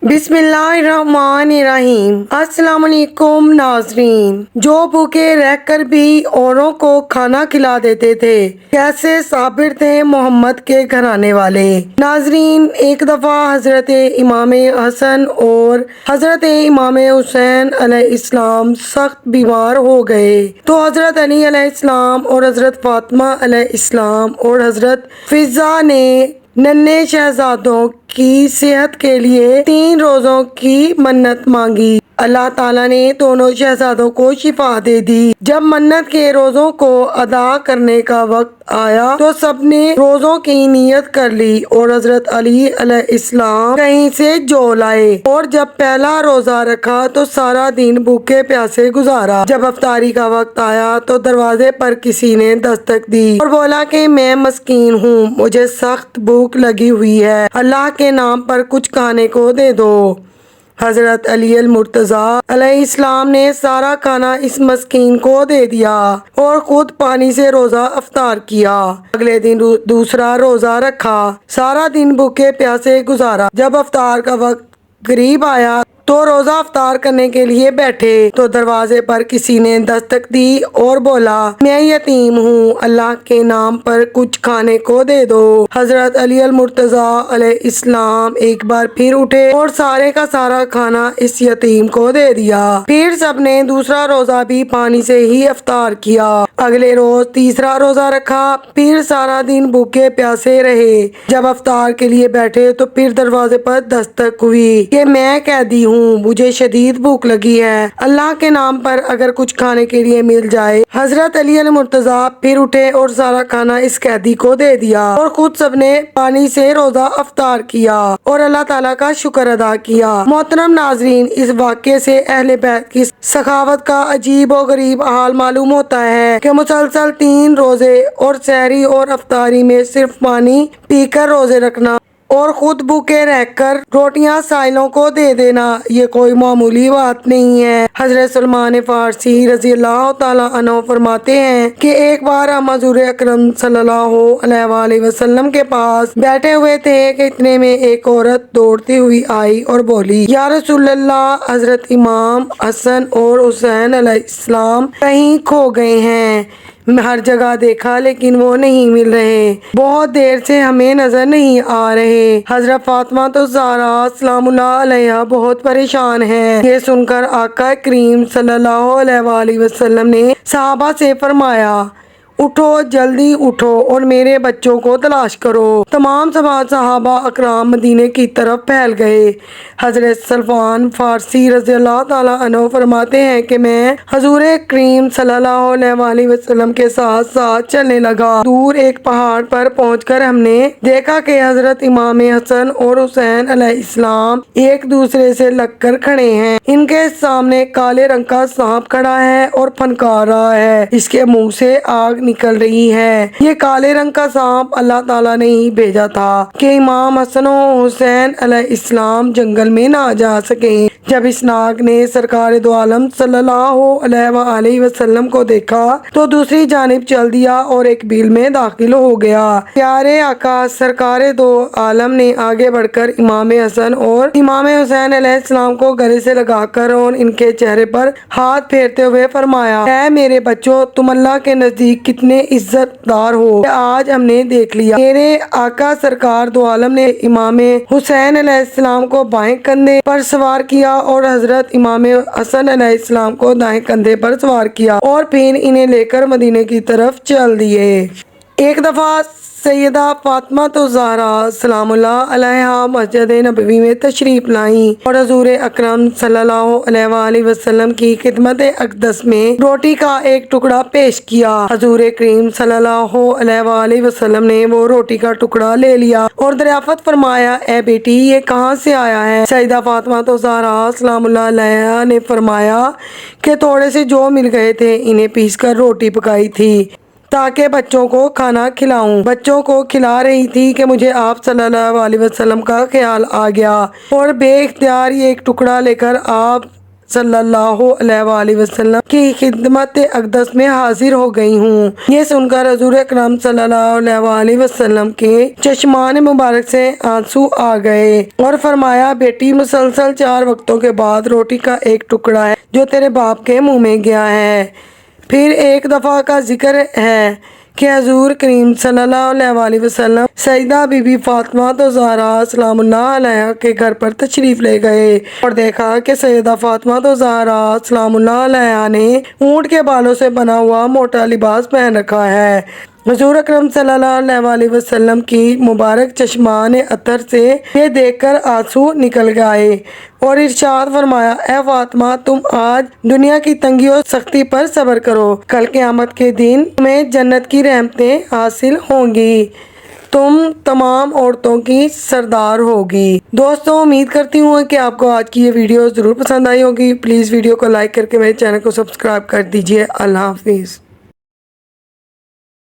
بسم اللہ الرحمن الرحیم۔ السلام علیکم ناظرین۔ جو بھوکے رہ کر بھی اوروں کو کھانا کھلا دیتے تھے، کیسے صابر تھے محمد کے گھرانے والے۔ ناظرین، ایک دفعہ حضرت امام حسن اور حضرت امام حسین علیہ السلام سخت بیمار ہو گئے تو حضرت علی علیہ السلام اور حضرت فاطمہ علیہ السلام اور حضرت فضہ نے ننھے شہزادوں کی صحت کے لیے 3 روزوں کی منت مانگی۔ اللہ تعالیٰ نے دونوں شہزادوں کو شفا دے دی۔ جب منت کے روزوں کو ادا کرنے کا وقت آیا تو سب نے روزوں کی نیت کر لی اور حضرت علی علیہ السلام کہیں سے جو لائے اور جب پہلا روزہ رکھا تو سارا دن بھوکے پیاسے گزارا۔ جب افطاری کا وقت آیا تو دروازے پر کسی نے دستک دی اور بولا کہ میں مسکین ہوں، مجھے سخت بھوک لگی ہوئی ہے، اللہ کے نام پر کچھ کھانے کو دے دو۔ حضرت علی المرتضیٰ علیہ السلام نے سارا کھانا اس مسکین کو دے دیا اور خود پانی سے روزہ افطار کیا۔ اگلے دن دوسرا روزہ رکھا، سارا دن بھوکے پیاسے گزارا۔ جب افطار کا وقت قریب آیا تو روزہ افطار کرنے کے لیے بیٹھے تو دروازے پر کسی نے دستک دی اور بولا، میں یتیم ہوں، اللہ کے نام پر کچھ کھانے کو دے دو۔ حضرت علی المرتضیٰ علیہ السلام ایک بار پھر اٹھے اور سارے کا سارا کھانا اس یتیم کو دے دیا۔ پھر سب نے دوسرا روزہ بھی پانی سے ہی افطار کیا۔ اگلے روز تیسرا روزہ رکھا، پھر سارا دن بھوکے پیاسے رہے۔ جب افطار کے لیے بیٹھے تو پھر دروازے پر دستک ہوئی کہ میں قیدی ہوں، مجھے شدید بھوک لگی ہے، اللہ کے نام پر اگر کچھ کھانے کے لیے مل جائے۔ حضرت علی المرتضیٰ پھر اٹھے اور سارا کھانا اس قیدی کو دے دیا اور خود سب نے پانی سے روزہ افطار کیا اور اللہ تعالیٰ کا شکر ادا کیا۔ محترم ناظرین، اس واقعے سے اہل بیت کی سخاوت کا عجیب و غریب حال معلوم ہوتا ہے کہ مسلسل 3 روزے اور سحری اور افطاری میں صرف پانی پی کر روزے رکھنا اور خود بھوکے رہ کر روٹیاں سائلوں کو دے دینا، یہ کوئی معمولی بات نہیں ہے۔ حضرت سلمان فارسی رضی اللہ تعالیٰ عنہ فرماتے ہیں کہ ایک بار ہم حضور اکرم صلی اللہ علیہ وآلہ وسلم کے پاس بیٹھے ہوئے تھے کہ اتنے میں ایک عورت دوڑتی ہوئی آئی اور بولی، یا رسول اللہ، حضرت امام حسن اور حسین علیہ السلام کہیں کھو گئے ہیں، ہر جگہ دیکھا لیکن وہ نہیں مل رہے، بہت دیر سے ہمیں نظر نہیں آ رہے۔ حضرت فاطمہ الزہرا سلام اللہ علیہا بہت پریشان ہیں۔ یہ سن کر آقا کریم صلی اللہ علیہ وآلہ وسلم نے صحابہ سے فرمایا، اٹھو، جلدی اٹھو اور میرے بچوں کو تلاش کرو۔ تمام صحابہ اکرام مدینے کی طرف پھیل گئے۔ حضرت سلمان فارسی رضی اللہ تعالیٰ عنہ فرماتے ہیں کہ میں حضور کریم صلی اللہ علیہ وآلہ وسلم کے ساتھ ساتھ چلنے لگا۔ دور ایک پہاڑ پر پہنچ کر ہم نے دیکھا کہ حضرت امام حسن اور حسین علیہ السلام ایک دوسرے سے لگ کر کھڑے ہیں۔ ان کے سامنے کالے رنگ کا سانپ کھڑا ہے اور پھنکار رہا ہے، اس کے منہ سے آگ نکل رہی ہے۔ یہ کالے رنگ کا سانپ اللہ تعالیٰ نے ہی بھیجا تھا کہ امام حسن و حسین علیہ السلام جنگل میں نہ جا سکیں۔ جب اس ناگ نے سرکار دو عالم صلی اللہ علیہ وآلہ وسلم کو دیکھا تو دوسری جانب چل دیا اور ایک بیل میں داخل ہو گیا۔ پیارے آقا سرکار دو عالم نے آگے بڑھ کر امام حسن اور امام حسین علیہ السلام کو گلے سے لگا کر اور ان کے چہرے پر ہاتھ پھیرتے ہوئے فرمایا، اے میرے بچوں، تم اللہ کے نزدیک کتنے عزت دار ہو، آج ہم نے دیکھ لیا۔ میرے آقا سرکار دو عالم نے امام حسین علیہ السلام کو بائیں کندھے پر سوار کیا اور حضرت امام حسن علیہ السلام کو دائیں کندھے پر سوار کیا اور پھر انہیں لے کر مدینے کی طرف چل دیے۔ ایک دفعہ سیدہ فاطمہ الزہرا سلام اللہ علیہا مسجد نبوی میں تشریف لائیں اور حضور اکرم صلی اللہ علیہ وآلہ وسلم کی خدمت اقدس میں روٹی کا ایک ٹکڑا پیش کیا۔ حضور کریم صلی اللہ علیہ وآلہ وسلم نے وہ روٹی کا ٹکڑا لے لیا اور دریافت فرمایا، اے بیٹی، یہ کہاں سے آیا ہے؟ سیدہ فاطمہ الزہرا سلام اللہ علیہا نے فرمایا کہ تھوڑے سے جو مل گئے تھے انہیں پیس کر روٹی پکائی تھی تاکہ بچوں کو کھانا کھلاؤں۔ بچوں کو کھلا رہی تھی کہ مجھے آپ صلی اللہ علیہ وسلم کا خیال آ گیا اور بے اختیار یہ ایک ٹکڑا لے کر آپ صلی اللہ علیہ وآلہ وسلم کی خدمت اقدس میں حاضر ہو گئی ہوں۔ یہ سن کر حضور اکرم صلی اللہ علیہ وآلہ وسلم کے چشمان مبارک سے آنسو آ گئے اور فرمایا، بیٹی مسلسل 4 وقتوں کے بعد روٹی کا ایک ٹکڑا ہے جو تیرے باپ کے منہ میں گیا ہے۔ پھر ایک دفعہ کا ذکر ہے کہ حضور کریم صلی اللہ علیہ وآلہ وسلم سیدہ بی بی فاطمہ زہرا سلام اللہ علیہا کے گھر پر تشریف لے گئے اور دیکھا کہ سیدہ فاطمہ زہرا سلام اللہ علیہا نے اونٹ کے بالوں سے بنا ہوا موٹا لباس پہن رکھا ہے۔ حضور اکرم صلی اللہ علیہ وآلہ وسلم کی مبارک چشمان عطر سے یہ دیکھ کر آنسو نکل گئے اور ارشاد فرمایا، اے فاطمہ، تم آج دنیا کی تنگی اور سختی پر صبر کرو، کل قیامت کے دن تمہیں جنت کی رحمتیں حاصل ہوں گی، تم تمام عورتوں کی سردار ہوگی۔ دوستوں، امید کرتی ہوں کہ آپ کو آج کی یہ ویڈیو ضرور پسند آئی ہوگی۔ پلیز ویڈیو کو لائک کر کے میرے چینل کو سبسکرائب کر دیجیے۔ اللہ حافظ۔